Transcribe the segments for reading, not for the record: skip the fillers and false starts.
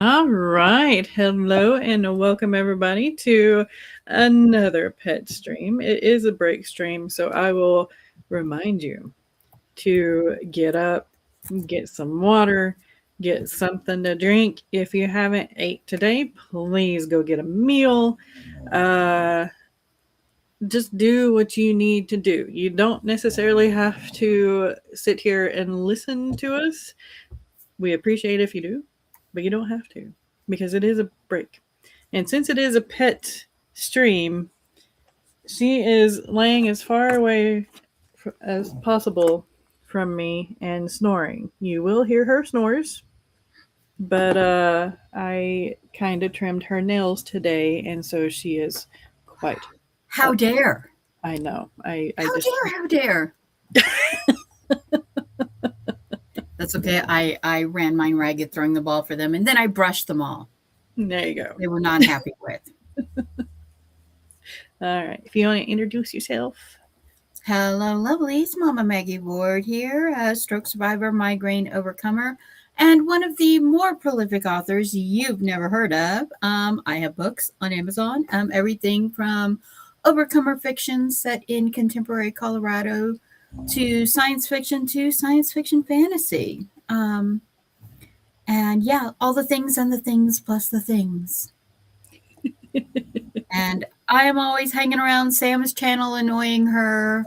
All right. Hello and welcome everybody to another pet stream. It is a break stream, so I will remind you to get up, get some water, get something to drink. If you haven't ate today, please go get a meal. Uh just do what you need to do. You don't necessarily have to sit here and listen to us. We appreciate if you do, but you don't have to because it is a break. And since it is a pet stream, she is laying as far away as possible from me and snoring. You will hear her snores, but I kind of trimmed her nails today, and so she is quite. How dare! I know. How dare! That's okay. I ran mine ragged throwing the ball for them, and then I brushed them all. There you go. They were not happy with. All right. If you want to introduce yourself. Hello, lovelies. Mama Maggie Ward here, a stroke survivor, migraine overcomer, and one of the more prolific authors you've never heard of. I have books on Amazon, everything from overcomer fiction set in contemporary Colorado to science fiction fantasy. And yeah, all the things and the things plus the things. And I am always hanging around Sam's channel, annoying her.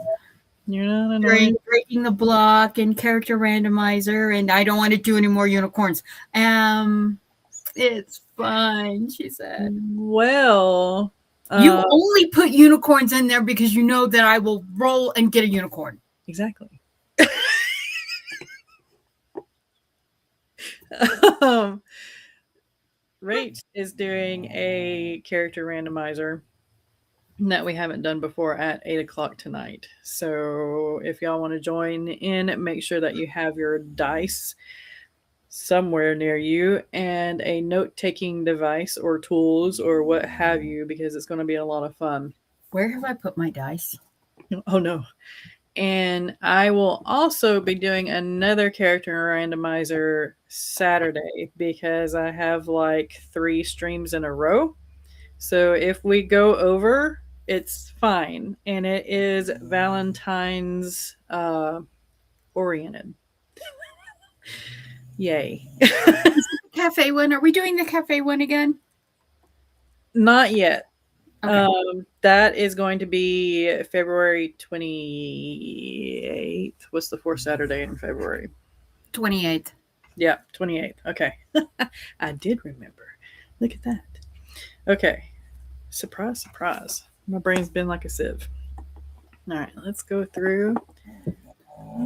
You're not annoying. Breaking the block and character randomizer, and I don't want to do any more unicorns. It's fine, she said. Well, you only put unicorns in there because you know that I will roll and get a unicorn. Exactly. Rach is doing a character randomizer that we haven't done before at 8 o'clock tonight. So if y'all want to join in, make sure that you have your dice somewhere near you and a note-taking device or tools or what have you, because it's going to be a lot of fun. Where have I put my dice? Oh, no. And I will also be doing another character randomizer Saturday because I have like 3 streams in a row. So if we go over, it's fine. And it is Valentine's oriented. Yay. Cafe one. Are we doing the cafe one again? Not yet. Okay. That is going to be February 28th. What's the fourth Saturday in February? 28th. Yeah, 28th. Okay. I did remember. Look at that. Okay. Surprise, surprise. My brain's been like a sieve. All right, let's go through.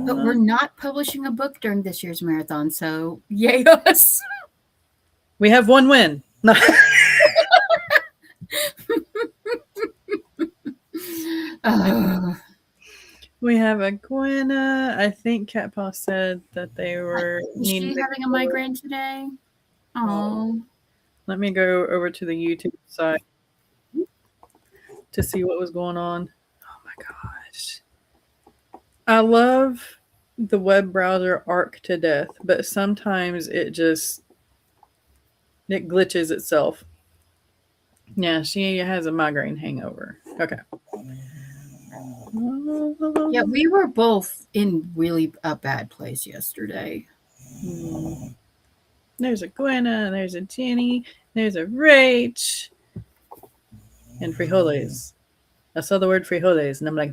But we're not publishing a book during this year's marathon, so yay us. We have one win. We have a Gwenna. I think Cat Paw said that they were. Is she having a migraine today? Oh. Let me go over to the YouTube side to see what was going on. Oh my gosh. I love the web browser Arc to death, but sometimes it glitches itself. Yeah, she has a migraine hangover. Okay. Yeah, we were both in really a bad place yesterday. There's a Gwenna, there's a Jenny, there's a Rach, and frijoles. I saw the word frijoles, and I'm like,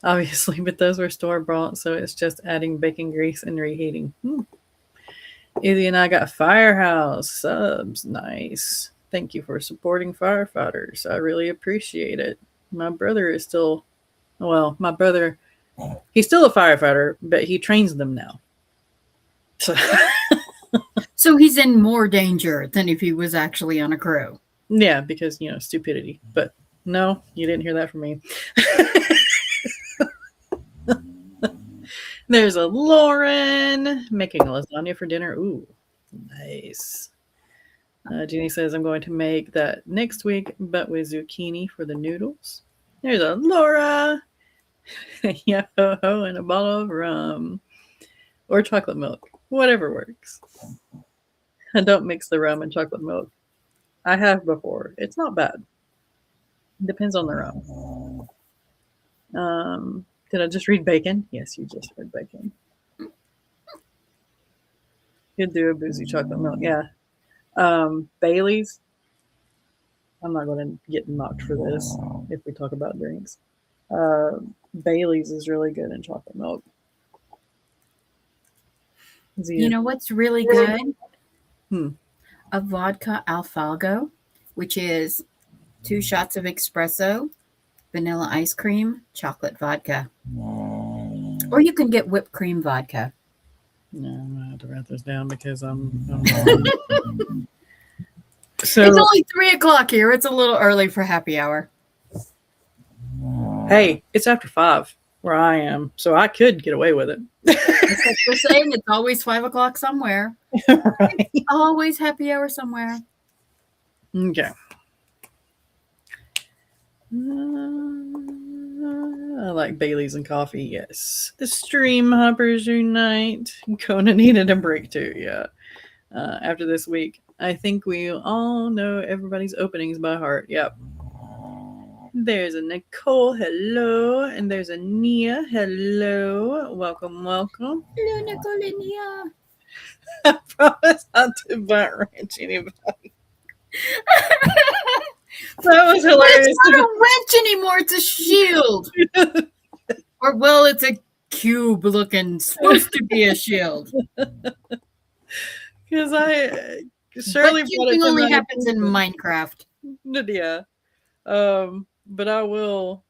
obviously, but those were store-bought, so it's just adding bacon grease and reheating. Izzy and I got Firehouse subs. Nice. Thank you for supporting firefighters. I really appreciate it. My brother is still... Well, my brother, he's still a firefighter, but he trains them now. So he's in more danger than if he was actually on a crew. Yeah, because, stupidity. But no, you didn't hear that from me. There's a Lauren making lasagna for dinner. Ooh, nice. Jeannie says I'm going to make that next week, but with zucchini for the noodles. There's a Laura. Yo-ho-ho, and a bottle of rum. Or chocolate milk. Whatever works. I don't mix the rum and chocolate milk. I have before. It's not bad. It depends on the rum. Did I just read bacon? Yes, you just read bacon. Could do a boozy chocolate milk. Yeah. Bailey's. I'm not going to get knocked for this if we talk about drinks. Bailey's is really good in chocolate milk. You know what's really good? Hmm. A vodka alfalgo, which is 2 shots of espresso, vanilla ice cream, chocolate vodka. Or you can get whipped cream vodka. No, I'm going to have to write this down because I'm So it's only 3:00 here. It's a little early for happy hour. Hey, it's after 5 where I am, so I could get away with it. That's what we're saying. It's always 5:00 somewhere. Right. It's always happy hour somewhere. Okay. I like Bailey's and coffee. Yes. The stream hoppers unite. Kona needed a break too. Yeah. After this week, I think we all know everybody's openings by heart. Yep. There's a Nicole. Hello. And there's a Nia. Hello. Welcome, welcome. Hello, Nicole and Nia. I promise not to butt wrench anybody. That was hilarious. It's not a wrench anymore. It's a shield. Or, well, it's a cube looking, supposed to be a shield. Because I surely cubing only happens in Minecraft. Yeah. But I will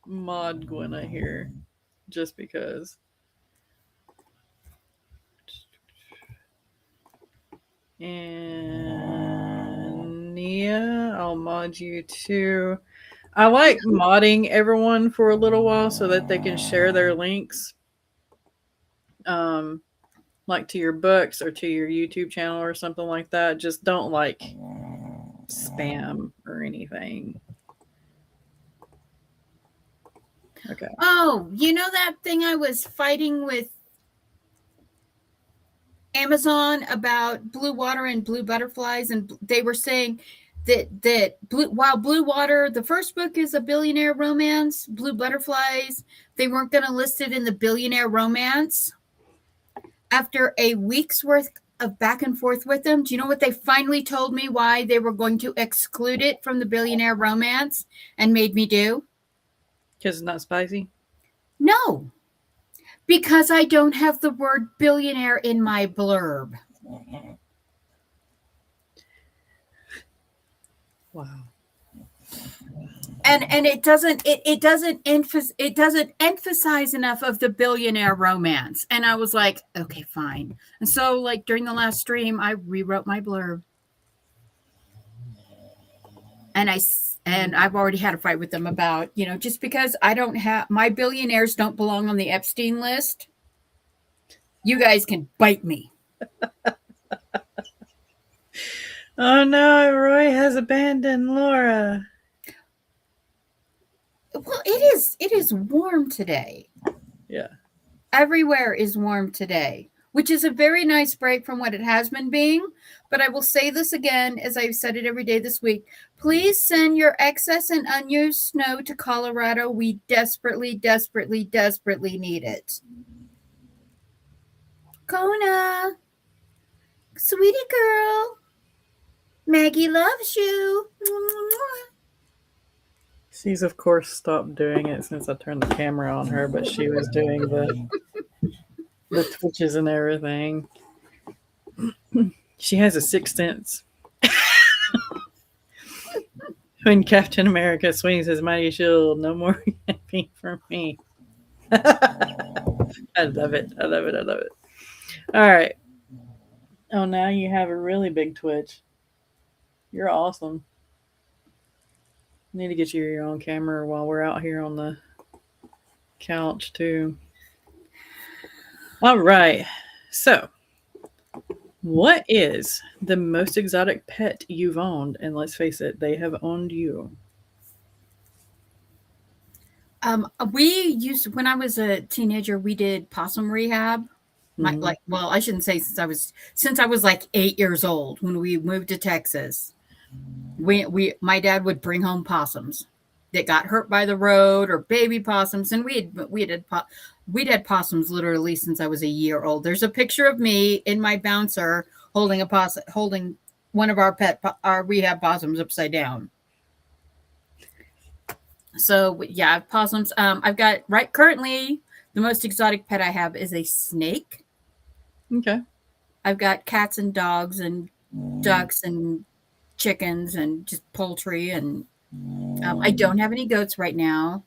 mod Gwenna here just because. And Nia, I'll mod you too. I like modding everyone for a little while so that they can share their links. Like to your books or to your YouTube channel or something like that. Just don't like spam or anything. Okay. Oh, you know that thing I was fighting with Amazon about blue water and blue butterflies, and they were saying that Blue Water, the first book is a billionaire romance, Blue Butterflies, they weren't going to list it in the billionaire romance. After a week's worth of back and forth with them, do you know what they finally told me why they were going to exclude it from the billionaire romance and made me do? Because it's not spicy? No. Because I don't have the word billionaire in my blurb. Wow. And it doesn't emphasize enough of the billionaire romance. And I was like, okay, fine. And so, like, during the last stream, I rewrote my blurb. And I've already had a fight with them about, just because my billionaires don't belong on the Epstein list, you guys can bite me. Oh no, Roy has abandoned Laura. Well, it is warm today. Yeah. Everywhere is warm today, which is a very nice break from what it has been being. But I will say this again, as I've said it every day this week. Please send your excess and unused snow to Colorado. We desperately, desperately, desperately need it. Kona, sweetie girl, Maggie loves you. She's, of course, stopped doing it since I turned the camera on her, but she was doing the twitches and everything. She has a sixth sense. When Captain America swings his mighty shield, no more yapping for me. I love it. I love it. I love it. All right. Oh, now you have a really big twitch. You're awesome. Need to get you your own camera while we're out here on the couch too. All right. So, what is the most exotic pet you've owned? And let's face it, they have owned you. When I was a teenager, we did possum rehab. Well, I shouldn't say since I was like 8 years old when we moved to Texas. My dad would bring home possums that got hurt by the road or baby possums, and we'd had possums literally since I was a year old. There's a picture of me in my bouncer holding one of our rehab possums upside down. So yeah, possums. I've got currently the most exotic pet I have is a snake. Okay. I've got cats and dogs and ducks and chickens and just poultry, and I don't have any goats right now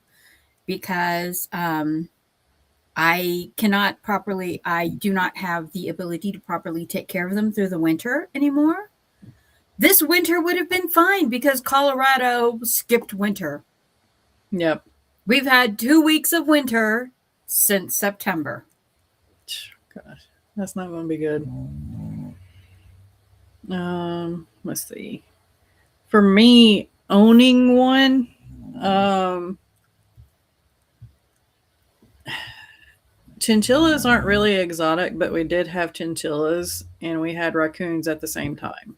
because I do not have the ability to properly take care of them through the winter anymore. This winter would have been fine because Colorado skipped winter. Yep. We've had 2 weeks of winter since September. Gosh, that's not going to be good. Let's see. For me, owning one, chinchillas aren't really exotic, but we did have chinchillas and we had raccoons at the same time.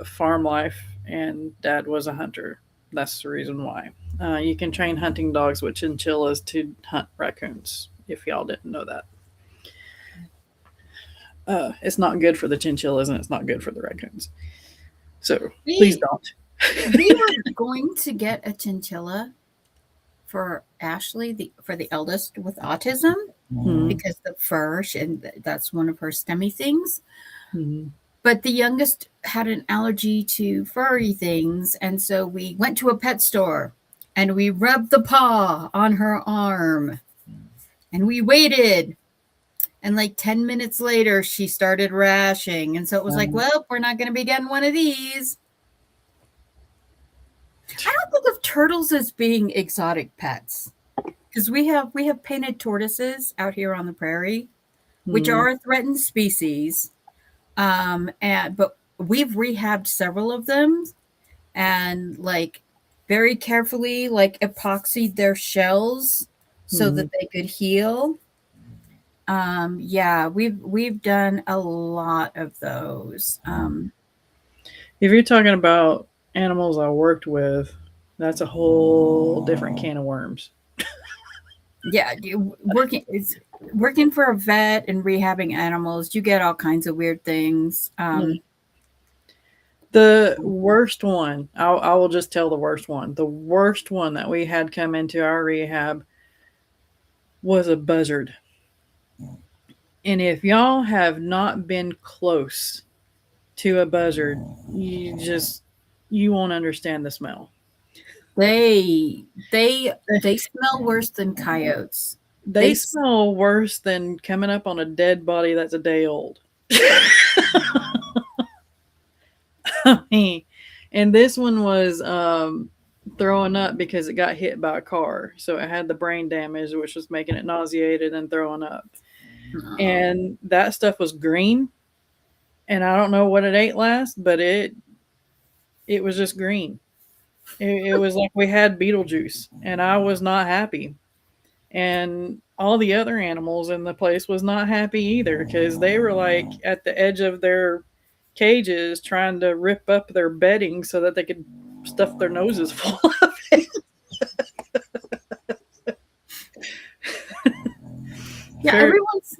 Farm life, and Dad was a hunter. That's the reason why. You can train hunting dogs with chinchillas to hunt raccoons, if y'all didn't know that. It's not good for the chinchillas and it's not good for the raccoons. So please don't. We were going to get a chinchilla for Ashley, for the eldest with autism, because the fur, and that's one of her STEMmy things. Mm-hmm. But the youngest had an allergy to furry things, and so we went to a pet store and we rubbed the paw on her arm and we waited. And like 10 minutes later, she started rashing. And so it was like, well, we're not going to be getting one of these. I don't think of turtles as being exotic pets, because we have painted tortoises out here on the prairie, which are a threatened species. But we've rehabbed several of them and like very carefully like epoxied their shells so that they could heal. Yeah, we've done a lot of those. If you're talking about animals I worked with, that's a whole different can of worms. Yeah, working for a vet and rehabbing animals, you get all kinds of weird things. The worst one, I will just tell the worst one. The worst one that we had come into our rehab was a buzzard. And if y'all have not been close to a buzzard, you won't understand the smell. They smell worse than coyotes. They smell worse than coming up on a dead body that's a day old. And this one was throwing up because it got hit by a car. So it had the brain damage, which was making it nauseated and throwing up. And that stuff was green. And I don't know what it ate last, but it was just green. It was like we had Beetlejuice, and I was not happy. And all the other animals in the place was not happy either, because they were like at the edge of their cages trying to rip up their bedding so that they could stuff their noses full of it. Yeah,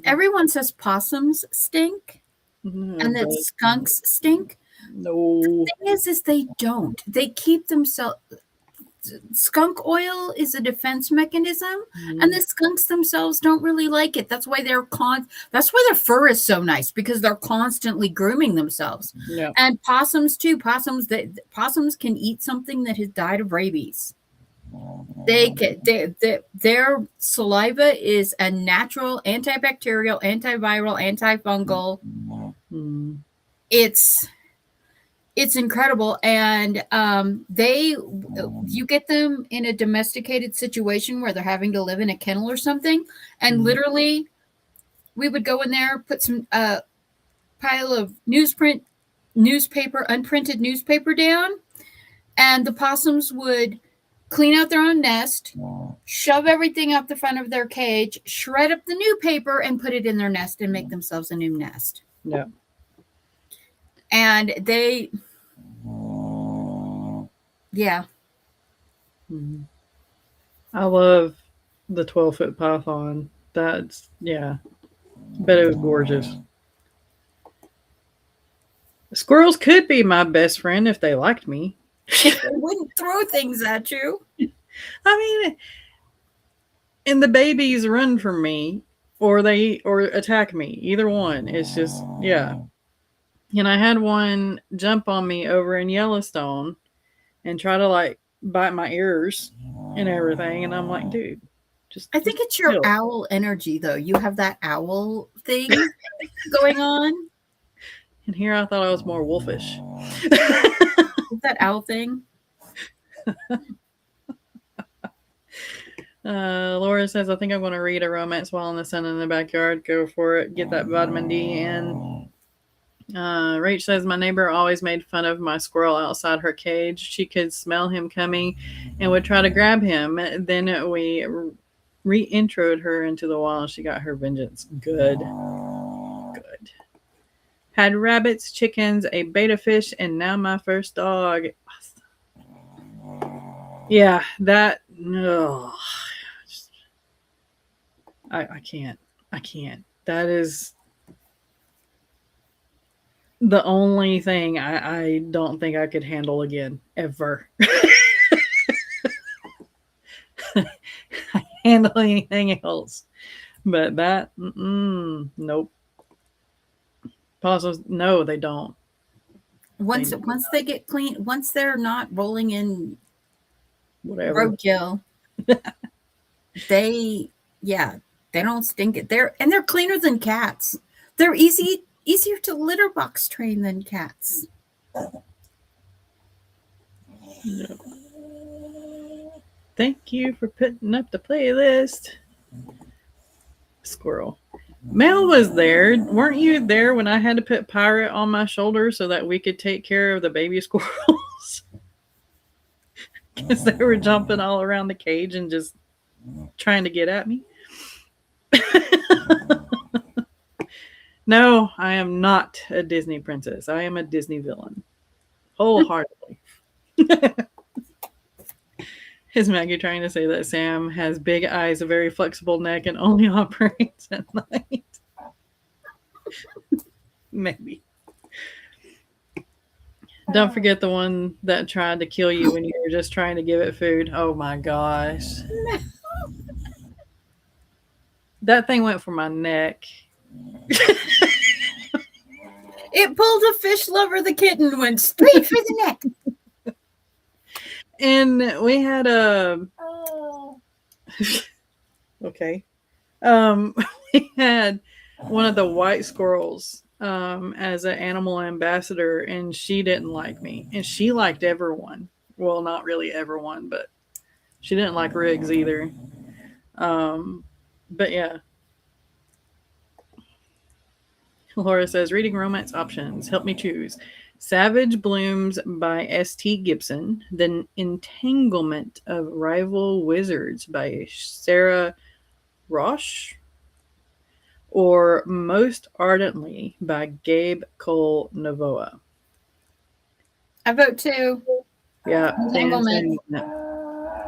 everyone says possums stink and that skunks stink. No. The thing is they don't. They keep themselves. Skunk oil is a defense mechanism, and the skunks themselves don't really like it. That's why that's why their fur is so nice, because they're constantly grooming themselves. Yeah. And possums too. Possums can eat something that has died of rabies. Their saliva is a natural antibacterial, antiviral, antifungal. It's incredible. And you get them in a domesticated situation where they're having to live in a kennel or something, and literally we would go in there, put some pile of unprinted newspaper down, and the possums would clean out their own nest, shove everything up the front of their cage, shred up the new paper, and put it in their nest and make themselves a new nest. Yeah. And they, yeah. Mm-hmm. I love the 12-foot python. That's, yeah. Bet it was gorgeous. Squirrels could be my best friend if they liked me. They wouldn't throw things at you. I mean, and the babies run from me or attack me. Either one. It's just, yeah. And I had one jump on me over in Yellowstone and try to like bite my ears and everything. And I'm like, dude, I think it's your owl energy, though. You have that owl thing going on. And here I thought I was more wolfish. Is that owl thing? Laura says, I think I'm going to read a romance while in the sun in the backyard. Go for it. Get that vitamin D in. Rach says, my neighbor always made fun of my squirrel outside her cage. She could smell him coming and would try to grab him. Then we re-introed her into the wild. She got her vengeance. Good. Had rabbits, chickens, a betta fish, and now my first dog. Yeah, that. No. I can't. That is the only thing I don't think I could handle again, ever. I handle anything else. But that, nope. Possums, no, they don't. Once they get clean, once they're not rolling in whatever roadkill, they don't stink it. They're cleaner than cats. They're easier to litter box train than cats. Yep. Thank you for putting up the playlist. Squirrel. Mel was there. Weren't you there when I had to put Pirate on my shoulder so that we could take care of the baby squirrels? Because they were jumping all around the cage and just trying to get at me. No, I am not a Disney princess. I am a Disney villain. Wholeheartedly. Is Maggie trying to say that Sam has big eyes, a very flexible neck, and only operates at night? Maybe. Don't forget the one that tried to kill you when you were just trying to give it food. Oh my gosh. That thing went for my neck. It pulled a fish lover, the kitten went straight for the neck. And we had a okay. We had one of the white squirrels as an animal ambassador, and she didn't like me. And she liked everyone. Well, not really everyone, but she didn't like Riggs either. But yeah. Laura says, reading romance options. Help me choose. Savage Blooms by S.T. Gibson. The Entanglement of Rival Wizards by Sarah Roche. Or Most Ardently by Gabe Cole Novoa. I vote 2. Yeah. Entanglement.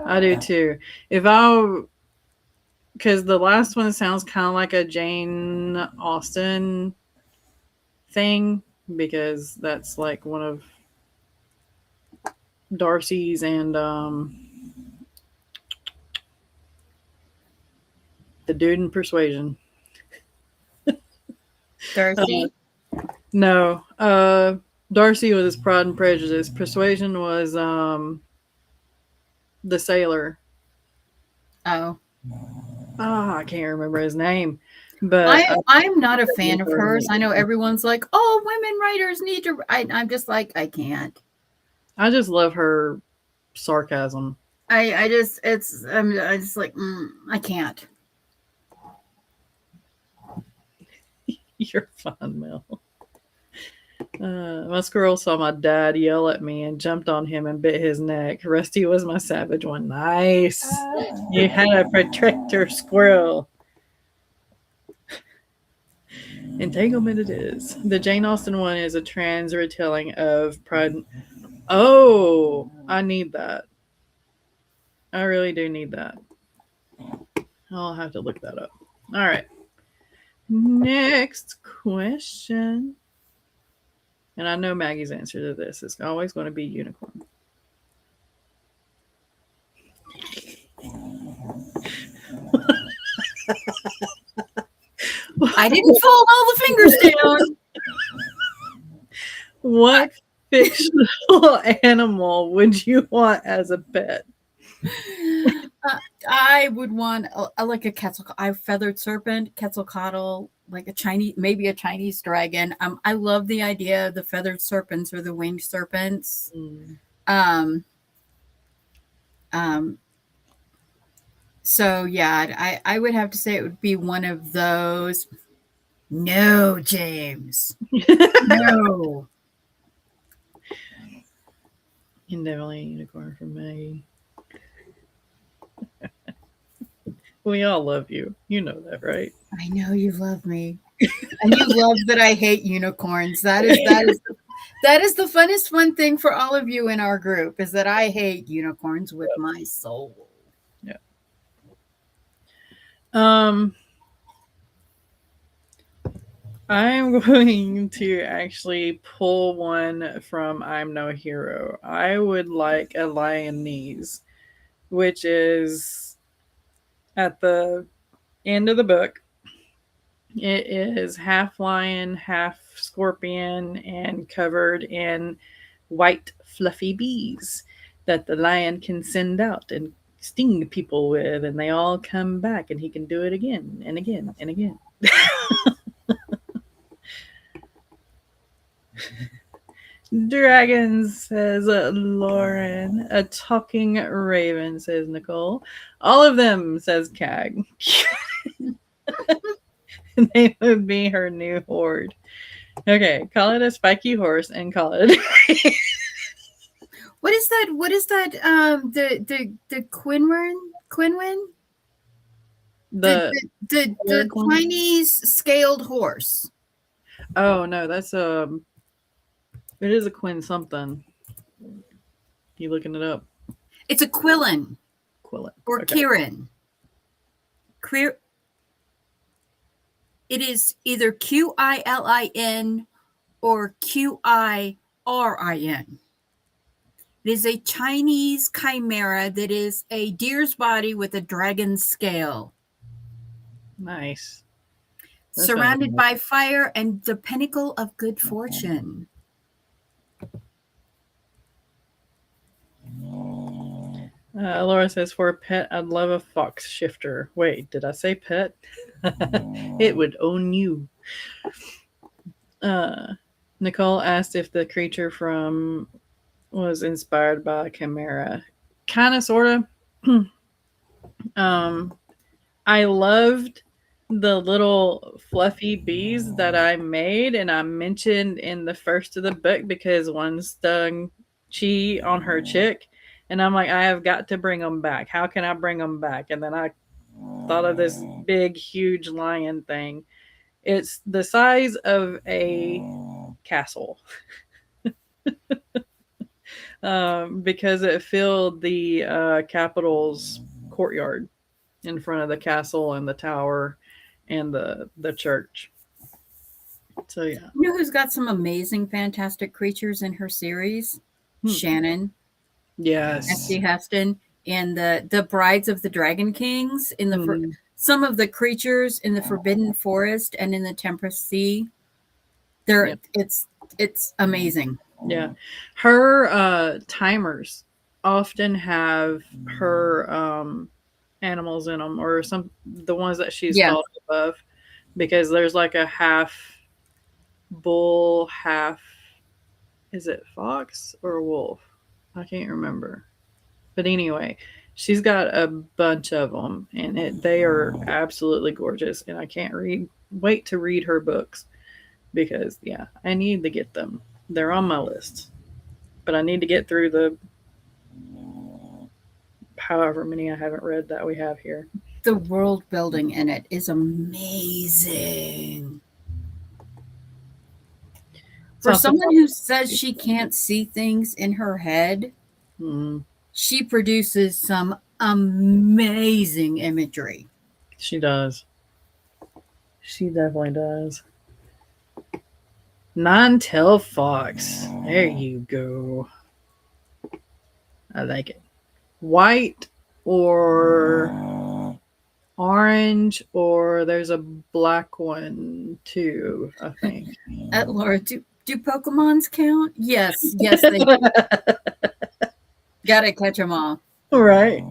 I do too. Because the last one sounds kind of like a Jane Austen thing, because that's like one of Darcy's and the dude in Persuasion. Darcy? No. Darcy was Pride and Prejudice. Persuasion was the sailor. Oh. I can't remember his name. But I'm not a fan of hers. I know everyone's like, oh, women writers need to. I'm just like, I can't. I just love her sarcasm. I'm just like, I can't. You're fun, Mel. My squirrel saw my dad yell at me and jumped on him and bit his neck. Rusty was my savage one. Nice. You had a protector squirrel. Entanglement it is. The Jane Austen one is a trans retelling of Pride. Oh, I need that. I really do need that. I'll have to look that up. All right. Next question. And I know Maggie's answer to this is always going to be unicorn. I didn't fold all the fingers down. What fictional animal would you want as a pet? I would want like a feathered serpent, Quetzalcoatl, like maybe a Chinese dragon. I love the idea of the feathered serpents or the winged serpents. So yeah, I would have to say it would be one of those. No, James. No. And definitely a unicorn for me. We all love you. You know that, right? I know you love me. And you love that I hate unicorns. That is the funnest fun thing for all of you in our group is that I hate unicorns with my soul. Yeah. I'm going to actually pull one from I'm No Hero. I would like a Lionese, which is at the end of the book. It is half lion, half scorpion, and covered in white fluffy bees that the lion can send out and sting people with, and they all come back, and he can do it again and again and again. Dragons, says Lauren. A talking raven, says Nicole. All of them, says Cag. They would be her new horde. Okay, call it a spiky horse and call it. What is that? What is that? The Quinwin? The Chinese scaled horse. Oh no, that's it is a Quinn something. You looking it up? It's a Quillin. Quillin. Or okay. Kirin. It is either Quilin or Qirin. It is a Chinese chimera that is a deer's body with a dragon's scale. Nice. Surrounded by fire and the pinnacle of good fortune. Laura says, for a pet, I'd love a fox shifter. Wait, did I say pet? It would own you. Nicole asked if the creature from was inspired by Chimera. Kind of, sort of. I loved the little fluffy bees that I made, and I mentioned in the first of the book because one stung Chi on her chick. And I'm like, I have got to bring them back. How can I bring them back? And then I thought of this big, huge lion thing. It's the size of a castle. Because it filled the Capitol's courtyard in front of the castle and the tower and the church. So, yeah. You know who's got some amazing, fantastic creatures in her series? Shannon. Yes. F.C. Heston and the Brides of the Dragon Kings in the some of the creatures in the Forbidden Forest and in the Temperate Sea. It's amazing. Yeah. Her timers often have her animals in them, or the ones that she's thought of, because there's like a half bull, half, is it fox or wolf? I can't remember. But anyway, she's got a bunch of them, and they are absolutely gorgeous, and I can't wait to read her books. because yeah, I need to get them. They're on my list, but I need to get through the however many I haven't read that we have here. The world building in it is amazing. For someone who says she can't see things in her head, she produces some amazing imagery. She does. She definitely does. Nine-tailed fox. There you go. I like it. White or orange, or there's a black one too, I think. Laura, do Pokemons count? Yes, they do. Gotta catch them all. Right.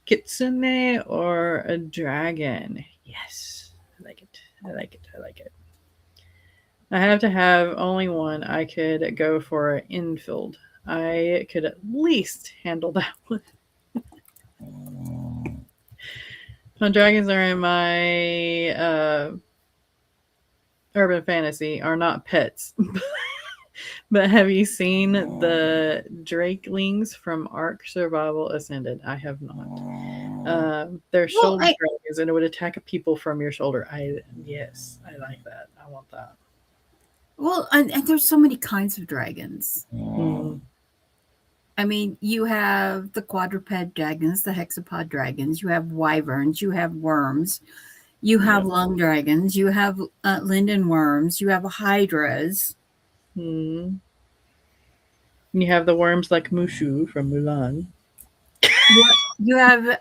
Kitsune or a dragon. Yes. I like it. I like it. I like it. I have to have only one. I could go for an infield. I could at least handle that one. My dragons are in my urban fantasy are not pets. But have you seen the Drakelings from Ark Survival Ascended? I have not. They're shoulder dragons, and it would attack people from your shoulder. Yes, I like that. I want that. Well, and there's so many kinds of dragons. I mean, you have the quadruped dragons, the hexapod dragons. You have wyverns. You have worms. You have lung dragons. You have linden worms. You have hydras. You have the worms like Mushu from Mulan. You have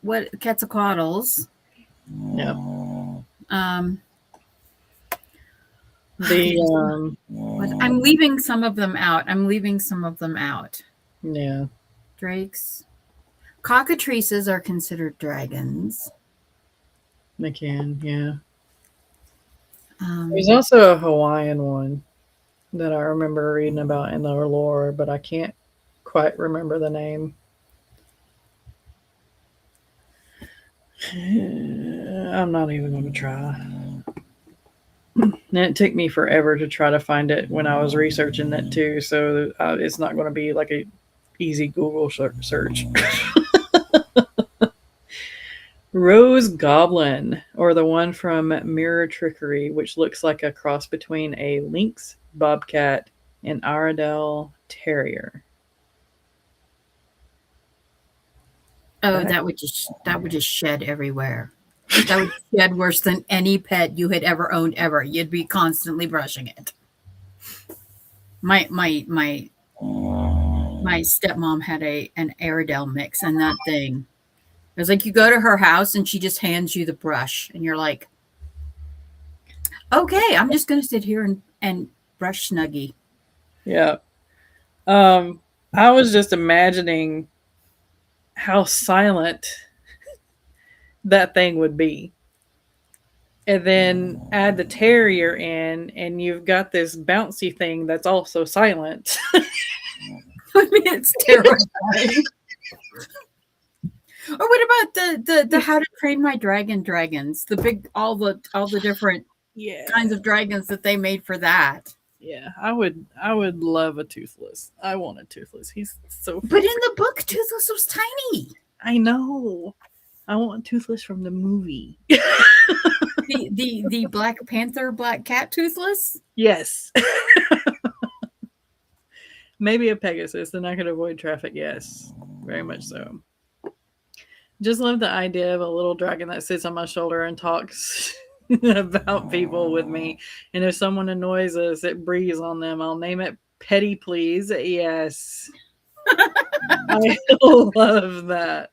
Quetzalcoatl's. Yeah. I'm leaving some of them out. Yeah. Drakes. Cockatrices are considered dragons. They can, yeah. There's also a Hawaiian one that I remember reading about in the lore, but I can't quite remember the name. I'm not even going to try. And it took me forever to try to find it when I was researching it too, so it's not going to be like a easy Google search. Rose Goblin, or the one from Mirror Trickery, which looks like a cross between a lynx, bobcat, and Iredell terrier. Oh, that would just shed everywhere. That would shed worse than any pet you had ever owned ever. You'd be constantly brushing it. My stepmom had an Airedale mix, and that thing. It was like you go to her house and she just hands you the brush, and you're like, okay, I'm just going to sit here and brush Snuggie. Yeah. I was just imagining how silent that thing would be. And then add the terrier in, and you've got this bouncy thing that's also silent. I mean, it's terrifying. Or what about the How to Train My Dragon dragons? The big all the different kinds of dragons that they made for that. Yeah, I would love a Toothless. I want a Toothless. He's so But in the book, Toothless was tiny. I know. I want Toothless from the movie. the Black Panther Black Cat Toothless? Yes. Maybe a Pegasus, then I could avoid traffic. Yes, very much so. Just love the idea of a little dragon that sits on my shoulder and talks about people with me. And if someone annoys us, it breathes on them. I'll name it Petty Please. Yes. I love that.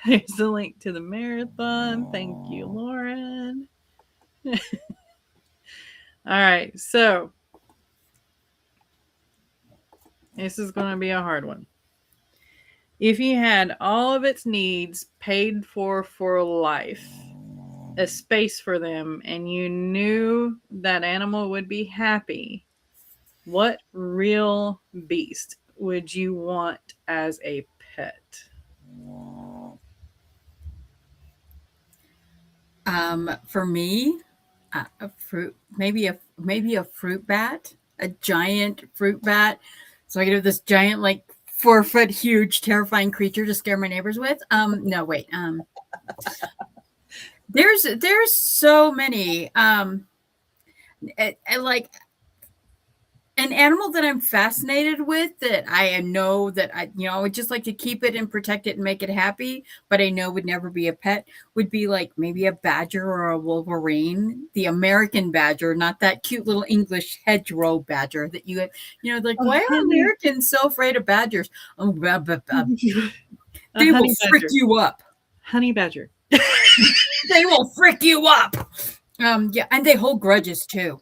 There's the link to the marathon. Thank you, Lauren. All right, so this is going to be a hard one. If you had all of its needs paid for life, a space for them, and you knew that animal would be happy, what real beast would you want as a pet? For me, a fruit, maybe a fruit bat, a giant fruit bat. So I could have this giant, like 4-foot huge, terrifying creature to scare my neighbors with. No, wait. There's so many. Like an animal that I'm fascinated with, that I know that I would just like to keep it and protect it and make it happy, but I know would never be a pet, would be like maybe a badger or a wolverine, the American badger, not that cute little English hedgerow badger that you like, why are Americans so afraid of badgers? Oh, they will frick you up. Honey badger. They will frick you up. Yeah, and they hold grudges too.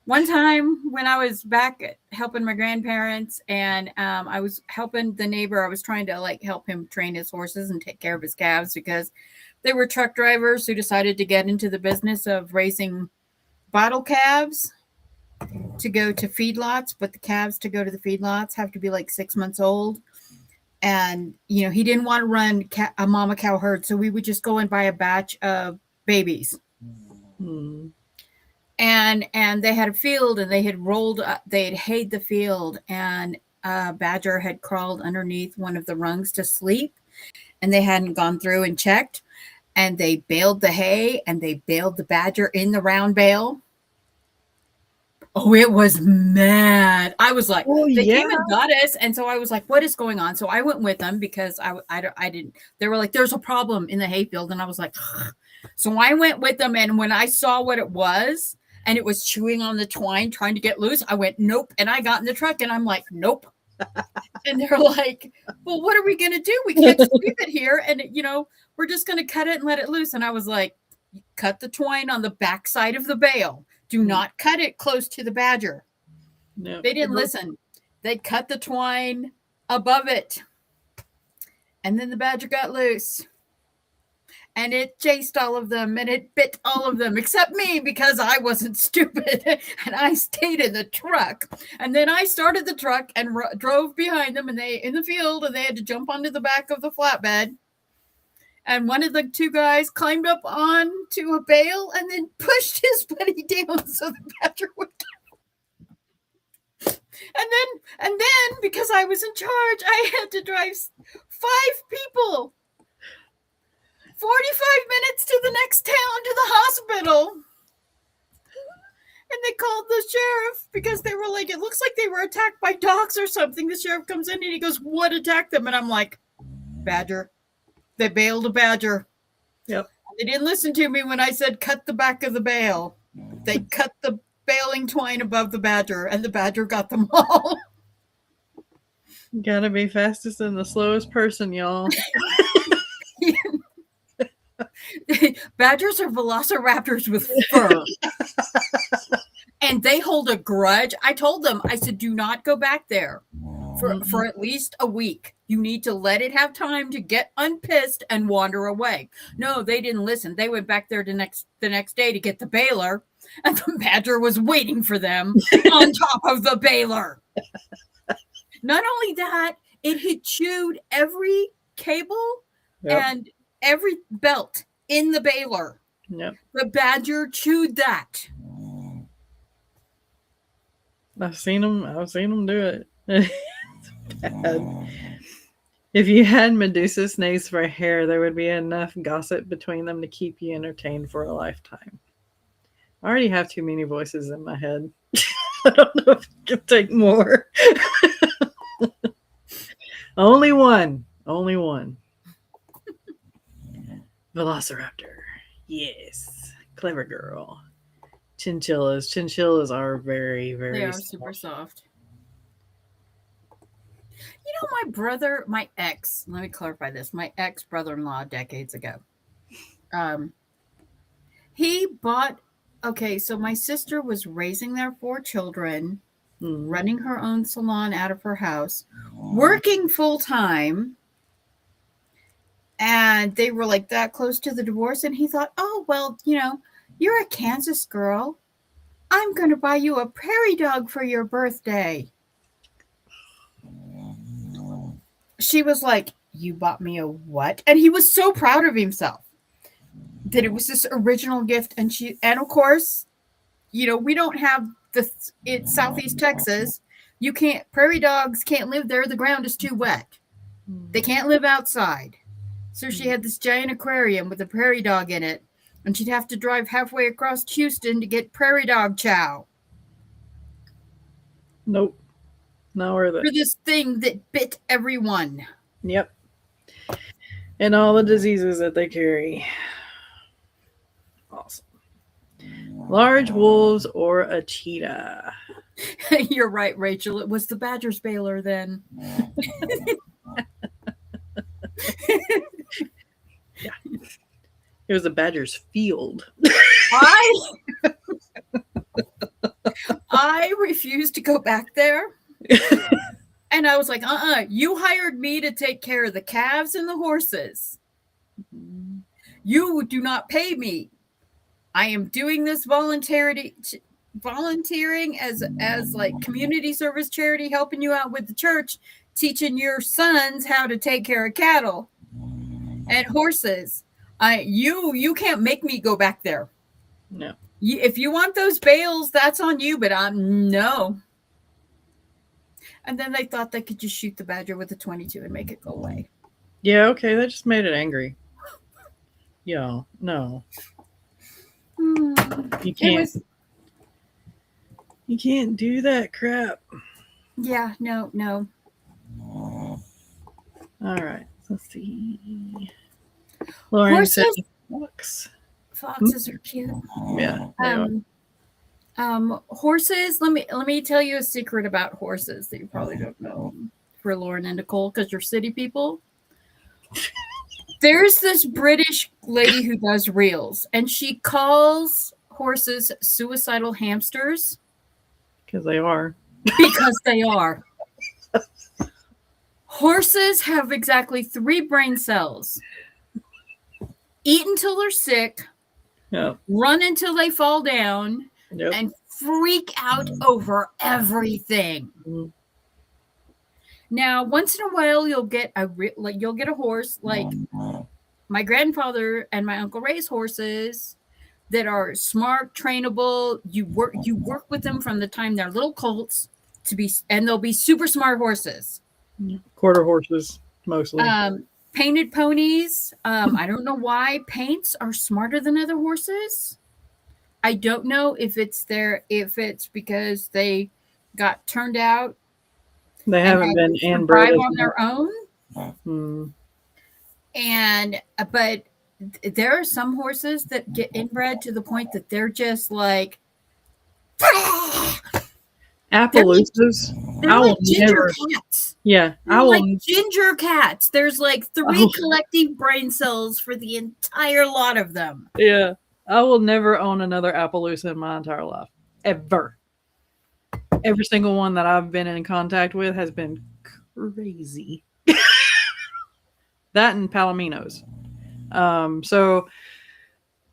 One time when I was back helping my grandparents, and I was helping the neighbor, I was trying to like help him train his horses and take care of his calves, because they were truck drivers who decided to get into the business of raising bottle calves to go to feedlots, but the calves to go to the feedlots have to be like 6 months old. And, he didn't want to run a mama cow herd, so we would just go and buy a batch of babies. Hmm. And they had a field, and they had hayed the field, and a badger had crawled underneath one of the rungs to sleep, and they hadn't gone through and checked, and they baled the hay, and they baled the badger in the round bale. Oh, it was mad. I was like, they came and got us. And so I was like, what is going on? So I went with them, because I didn't, they were like, there's a problem in the hayfield. And I was like, ugh. So I went with them. And when I saw what it was, and it was chewing on the twine, trying to get loose, I went, nope. And I got in the truck, and I'm like, nope. And they're like, well, what are we going to do? We can't just leave it here. And, we're just going to cut it and let it loose. And I was like, cut the twine on the backside of the bale. Do not cut it close to the badger. No. They didn't listen. They cut the twine above it. And then the badger got loose. And it chased all of them, and it bit all of them except me, because I wasn't stupid, and I stayed in the truck. And then I started the truck and drove behind them, and they in the field, and they had to jump onto the back of the flatbed. And one of the two guys climbed up onto a bale and then pushed his buddy down so the badger would go. And then because I was in charge, I had to drive 5 people 45 minutes to the next town, to the hospital. And they called the sheriff, because they were like, it looks like they were attacked by dogs or something. The sheriff comes in and he goes, what attacked them? And I'm like, badger. They baled a badger. Yep. They didn't listen to me when I said cut the back of the bale. They cut the baling twine above the badger, and the badger got them all. You gotta be fastest and the slowest person, y'all. Badgers are velociraptors with fur. And they hold a grudge. I told them, I said, do not go back there for at least a week. You need to let it have time to get unpissed and wander away. No, they didn't listen. They went back there the next day to get the baler, and the badger was waiting for them on top of the baler. Not only that, it had chewed every cable and every belt in the baler. Yep. The badger chewed that. I've seen them do it. It's bad. If you had Medusa snakes for hair, there would be enough gossip between them to keep you entertained for a lifetime. I already have too many voices in my head. I don't know if I can take more. Only one. Velociraptor. Yes. Clever girl. Chinchillas. Chinchillas are very, very They are super soft. My ex, let me clarify this. My ex brother-in-law decades ago. He bought, so my sister was raising their 4 children, running her own salon out of her house, working full-time. And they were like that close to the divorce. And he thought, oh, well, you're a Kansas girl. I'm going to buy you a prairie dog for your birthday. She was like, you bought me a what? And he was so proud of himself. that it was this original gift, and of course, we don't have it's Southeast Texas. You can't Prairie dogs can't live there. The ground is too wet. They can't live outside. So she had this giant aquarium with a prairie dog in it, and she'd have to drive halfway across Houston to get prairie dog chow. Nope. Not worth For it. this thing that bit everyone. Yep. And all the diseases that they carry. Awesome. Large wolves or a cheetah? You're right, Rachel. It was the Badgers Baylor then. Yeah. It was the Badgers field. I refused to go back there. And I was like, you hired me to take care of the calves and the horses. You do not pay me. I am doing this volunteering as like community service charity, helping you out with the church, teaching your sons how to take care of cattle and horses. You can't make me go back there. No. If you want those bales, that's on you, but no. And then they thought they could just shoot the badger with a 22 and make it go away. Yeah, okay, that just made it angry. Yeah, no. You can't. You can't do that crap. Yeah, no. All right, let's see. Lauren said fox. Foxes are cute. Yeah. Horses. Let me tell you a secret about horses that you probably don't know for Lauren and Nicole, because you're city people. There's this British lady who does reels, and she calls horses suicidal hamsters. Because they are. Because they are. Horses have exactly 3 brain cells. Eat until they're sick. Yep. Run until they fall down. Yep. And freak out over everything. Mm-hmm. Now, once in a while, you'll get a horse like my grandfather and my uncle raised horses that are smart, trainable. You work with them from the time they're little colts and they'll be super smart horses. Quarter horses, mostly. Painted ponies. I don't know why paints are smarter than other horses. I don't know if it's because they got turned out. They haven't been inbred on their own. But there are some horses that get inbred to the point that they're just like Appaloosas. They're like ginger cats. Yeah, like ginger cats. There's like 3 collective brain cells for the entire lot of them. Yeah. I will never own another Appaloosa in my entire life. Ever. Every single one that I've been in contact with has been crazy. That and Palominos. So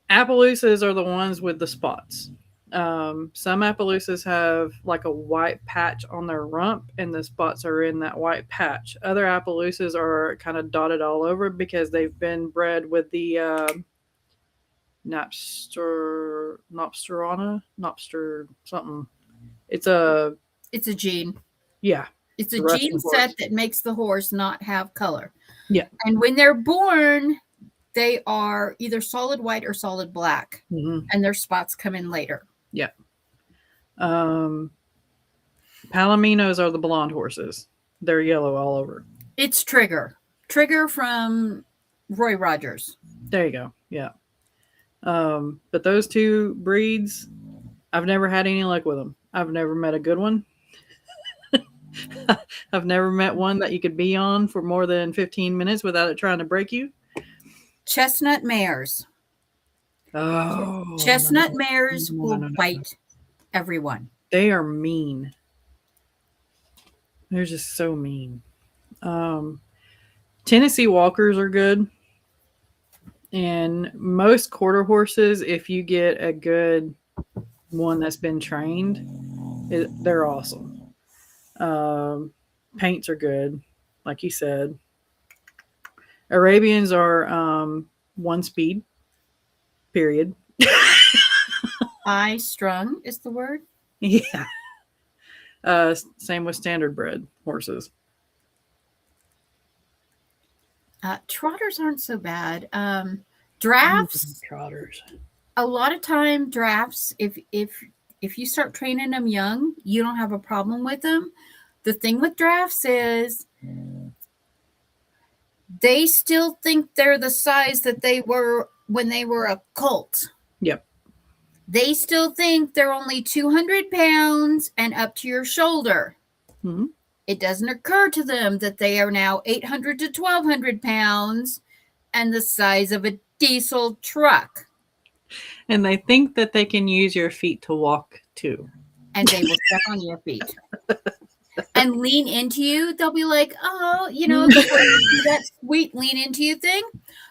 Appaloosas are the ones with the spots. Some Appaloosas have like a white patch on their rump, and the spots are in that white patch. Other Appaloosas are kind of dotted all over because they've been bred with the Napster something. It's a gene. Yeah. It's a gene set that makes the horse not have color. Yeah. And when they're born, they are either solid white or solid black. Mm-hmm. And their spots come in later. Yeah. Palominos are the blonde horses. They're yellow all over. It's Trigger. Trigger from Roy Rogers. There you go. Yeah. But those 2 breeds, I've never had any luck with them. I've never met a good one. I've never met one that you could be on for more than 15 minutes without it trying to break you. Chestnut mares. Oh. Chestnut mares will bite everyone. They are mean. They're just so mean. Tennessee Walkers are good. And most quarter horses, if you get a good one that's been trained, they're awesome. Paints are good, like you said. Arabians are 1 speed. Period. High strung is the word. Yeah. Same with standard bred horses. Trotters aren't so bad. Drafts. Trotters. A lot of time, drafts. If you start training them young, you don't have a problem with them. The thing with drafts is they still think they're the size that they were when they were a colt. Yep. They still think they're only 200 pounds and up to your shoulder. Mm-hmm. It doesn't occur to them that they are now 800 to 1,200 pounds and the size of a diesel truck. And they think that they can use your feet to walk too. And they will step on your feet. And lean into you. They'll be like, oh, that sweet lean into you thing.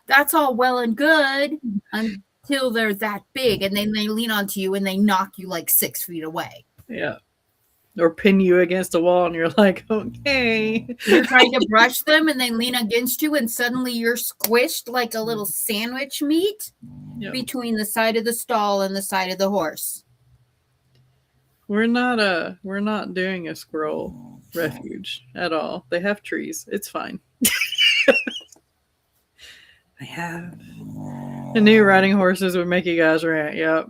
That's all well and good until they're that big. And then they lean onto you and they knock you like 6 feet away. Yeah. Or pin you against a wall and you're like, okay. You're trying to brush them and they lean against you and suddenly you're squished like a little sandwich meat between the side of the stall and the side of the horse. We're not doing a squirrel refuge at all. They have trees. It's fine. They have. The new riding horses would make you guys rant. Yep.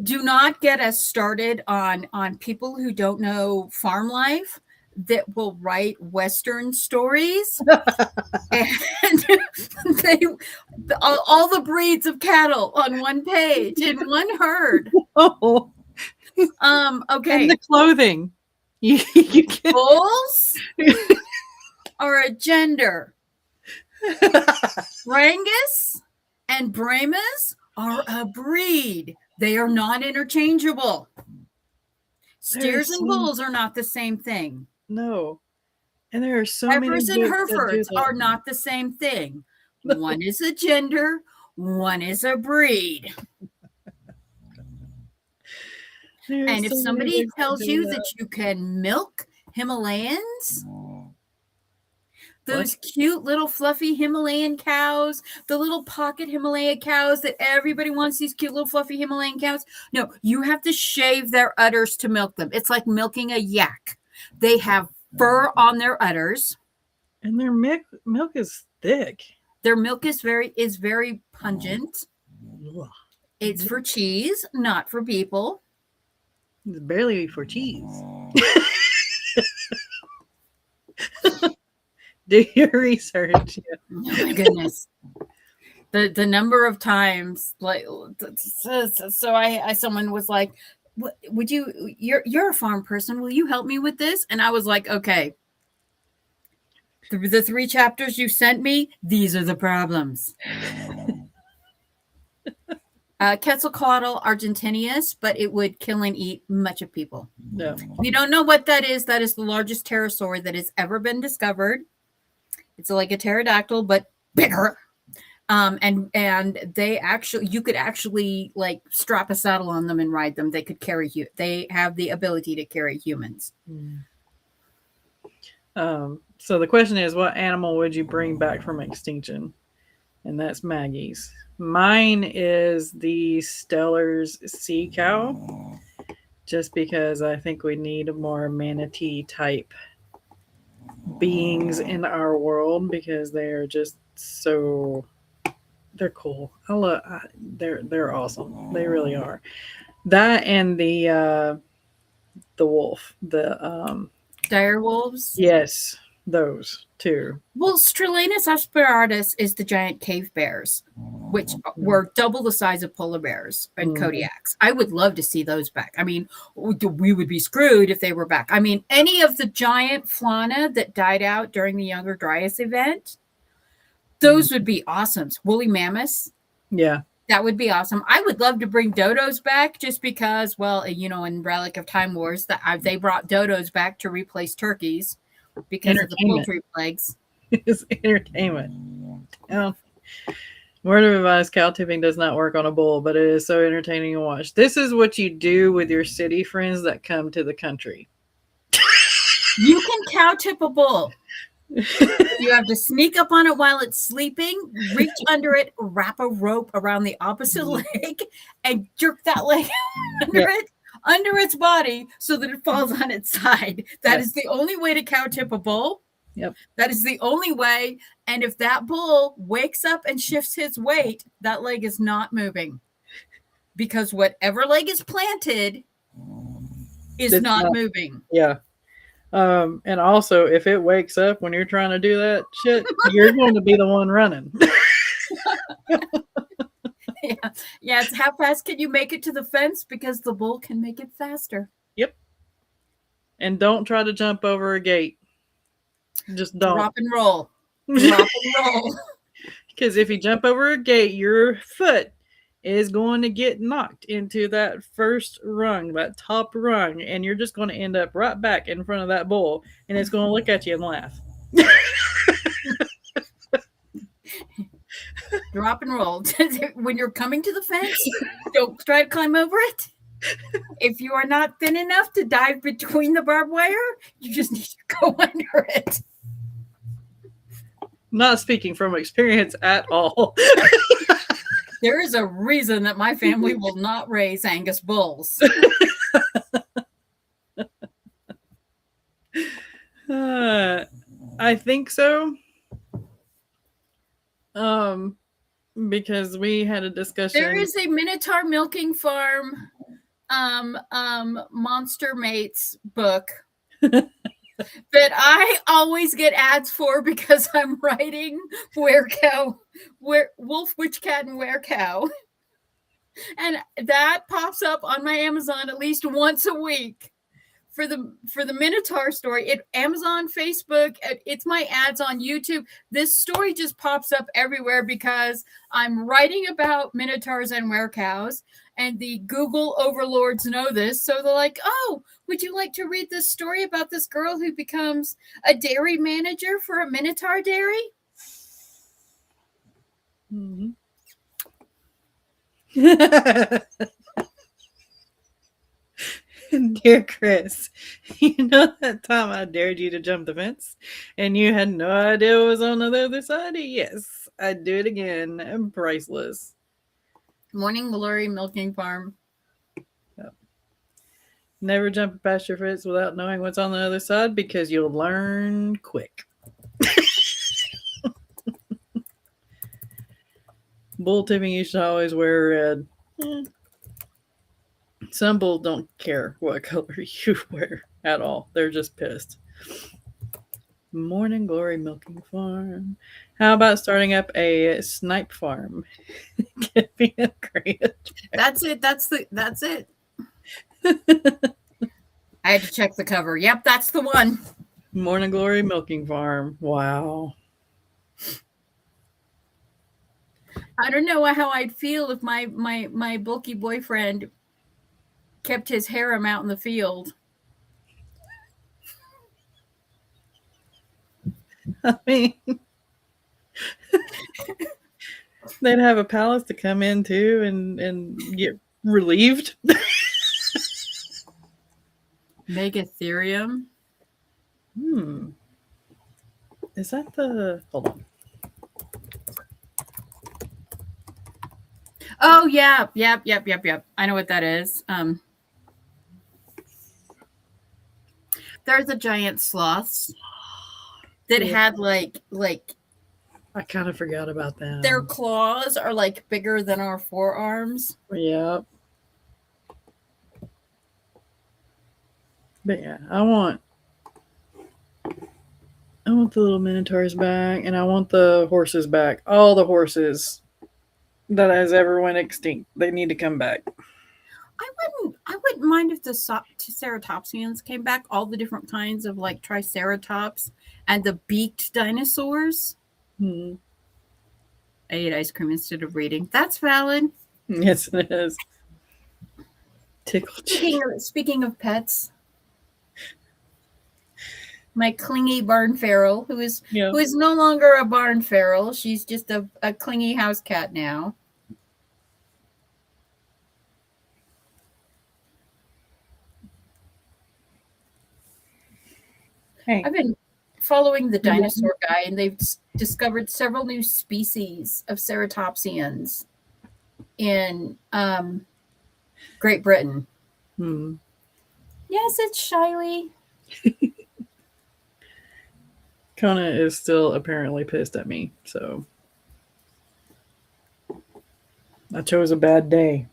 Do not get us started on people who don't know farm life that will write Western stories and all the breeds of cattle on one page in one herd. Oh. Okay. And the clothing. You can... Bulls are a gender. Brangus and Brahmas are a breed. They are not interchangeable. Steers and bulls are not the same thing. No. And there are so many. Heifers and Herefords are not the same thing. One is a gender, one is a breed. And if somebody tells you that you can milk Himalayans, those cute little fluffy Himalayan cows, the little pocket Himalayan cows that everybody wants, these cute little fluffy Himalayan cows. No, you have to shave their udders to milk them. It's like milking a yak. They have fur on their udders. And their milk is thick. Their milk is very pungent. It's for cheese, not for people. It's barely for cheese. Do your research. Oh my goodness. The number of times, like, so I someone was like, would you're a farm person, will you help me with this? And I was like, okay, the 3 chapters you sent me, these are the problems. Quetzalcoatl argentinius, but it would kill and eat much of people. No. If you don't know what that is the largest pterosaur that has ever been discovered. It's like a pterodactyl, but bigger. And they actually, you could actually like strap a saddle on them and ride them. They could carry you. They have the ability to carry humans. So the question is, what animal would you bring back from extinction? And that's Maggie's. Mine is the Stellar's sea cow, just because I think we need more manatee type beings in our world because they are just so, they're cool. They're awesome. They really are. That and the wolf, the dire wolves. Yes, those two. Well, Strelanus asperatus is the giant cave bears, which were double the size of polar bears and Kodiaks. I would love to see those back. I mean, we would be screwed if they were back. I mean, any of the giant fauna that died out during the Younger Dryas event, those would be awesome. Woolly mammoths. Yeah. That would be awesome. I would love to bring dodos back just because, well, in Relic of Time Wars, they brought dodos back to replace turkeys because of the poultry plagues. It's entertainment. Word of advice, cow tipping does not work on a bull, but it is so entertaining to watch. This is what you do with your city friends that come to the country. You can cow tip a bull. You have to sneak up on it while it's sleeping, reach under it, wrap a rope around the opposite leg, and jerk that leg under its body so that it falls on its side. That is the only way to cow tip a bull. Yep. That is the only way. And if that bull wakes up and shifts his weight, that leg is not moving. Because whatever leg is planted is not moving. Yeah. And also, if it wakes up when you're trying to do that shit, you're going to be the one running. Yeah. It's how fast can you make it to the fence? Because the bull can make it faster. Yep. And don't try to jump over a gate. Just don't. Drop and roll. Drop and roll. Because if you jump over a gate, your foot is going to get knocked into that first rung, that top rung, and you're just going to end up right back in front of that bull, and it's going to look at you and laugh. Drop and roll. When you're coming to the fence, don't try to climb over it. If you are not thin enough to dive between the barbed wire, you just need to go under it. Not speaking from experience at all. There is a reason that my family will not raise Angus bulls. I think so. Because we had a discussion. There is a Minotaur milking farm Monster Mates book that I always get ads for because I'm writing Wolf, Witch Cat, and Were Cow. And that pops up on my Amazon at least once a week for the Minotaur story. Amazon, Facebook, it's my ads on YouTube. This story just pops up everywhere because I'm writing about Minotaurs and Werecows, and the Google overlords know this. So they're like, oh, would you like to read this story about this girl who becomes a dairy manager for a Minotaur dairy? Mm-hmm. Dear Chris, you know that time I dared you to jump the fence and you had no idea what was on the other side? Yes, I'd do it again. I'm priceless. Morning Glory Milking Farm. Yep. Never jump past your fence without knowing what's on the other side because you'll learn quick. Bull tipping, you should always wear red. Some bulls don't care what color you wear at all. They're just pissed. Morning Glory Milking Farm. How about starting up a snipe farm? Give me a great. That's it. That's it. I had to check the cover. Yep, that's the one. Morning Glory Milking Farm. Wow. I don't know how I'd feel if my bulky boyfriend kept his harem out in the field. I mean, they'd have a palace to come into and get relieved. Megatherium. Is that the... Hold on. Oh, yeah. Yep. I know what that is. There's a giant sloths that had like I kind of forgot about that. Their claws are like bigger than our forearms. Yep. But yeah, I want the little minotaurs back, and I want the horses back. All the horses that has ever went extinct, they need to come back. I wouldn't mind if the ceratopsians came back, all the different kinds of like triceratops and the beaked dinosaurs. I ate ice cream instead of reading. That's valid. Yes, it is. Tickle. Speaking of pets, my clingy barn feral, who is no longer a barn feral. She's just a clingy house cat now. Hey. I've been following the dinosaur guy, and they've discovered several new species of ceratopsians in Great Britain. Yes, it's Shiley. Kona is still apparently pissed at me, so I chose a bad day.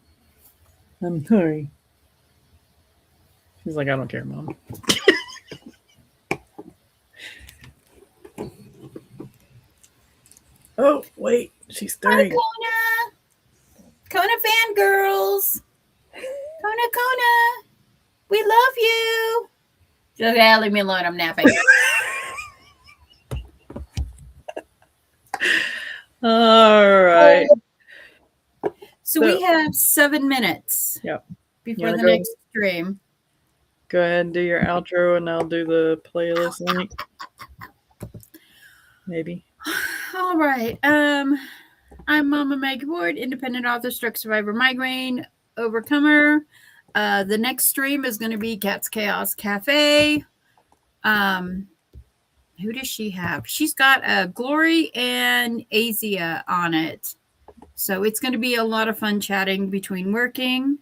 I'm sorry. She's like, I don't care, Mom. Oh, wait. She's stirring. Hi, Kona. Kona fangirls. Kona. We love you. Okay, leave me alone. I'm napping. All right. So we have 7 minutes. Yep. Before the next stream. Go ahead and do your outro, and I'll do the playlist link. Maybe. All right. I'm Mama Maggie Ward, independent author, stroke survivor, migraine overcomer. The next stream is going to be Cat's Chaos Cafe. Who does she have? She's got Glory and Asia on it. So it's going to be a lot of fun chatting between working.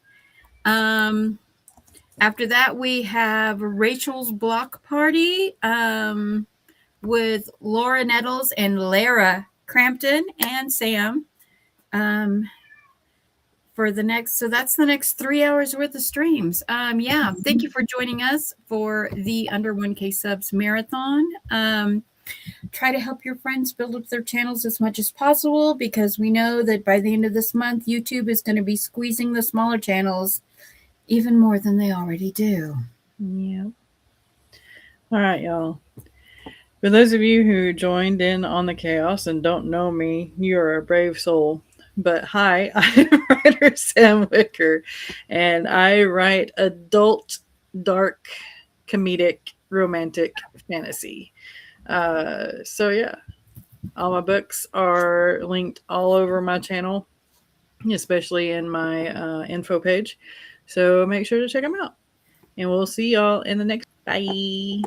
After that, we have Rachel's Block Party with Laura Nettles and Lara Crampton and Sam. For the next, so that's the next 3 hours worth of streams. Yeah, thank you for joining us for the Under 1K Subs Marathon. Try to help your friends build up their channels as much as possible, because we know that by the end of this month, YouTube is going to be squeezing the smaller channels even more than they already do. Yeah. All right, y'all. For those of you who joined in on the chaos and don't know me, you're a brave soul. But hi, I'm writer Sam Wicker, and I write adult, dark, comedic, romantic fantasy. So yeah, all my books are linked all over my channel, especially in my info page. So make sure to check them out. And we'll see y'all in the next. Bye.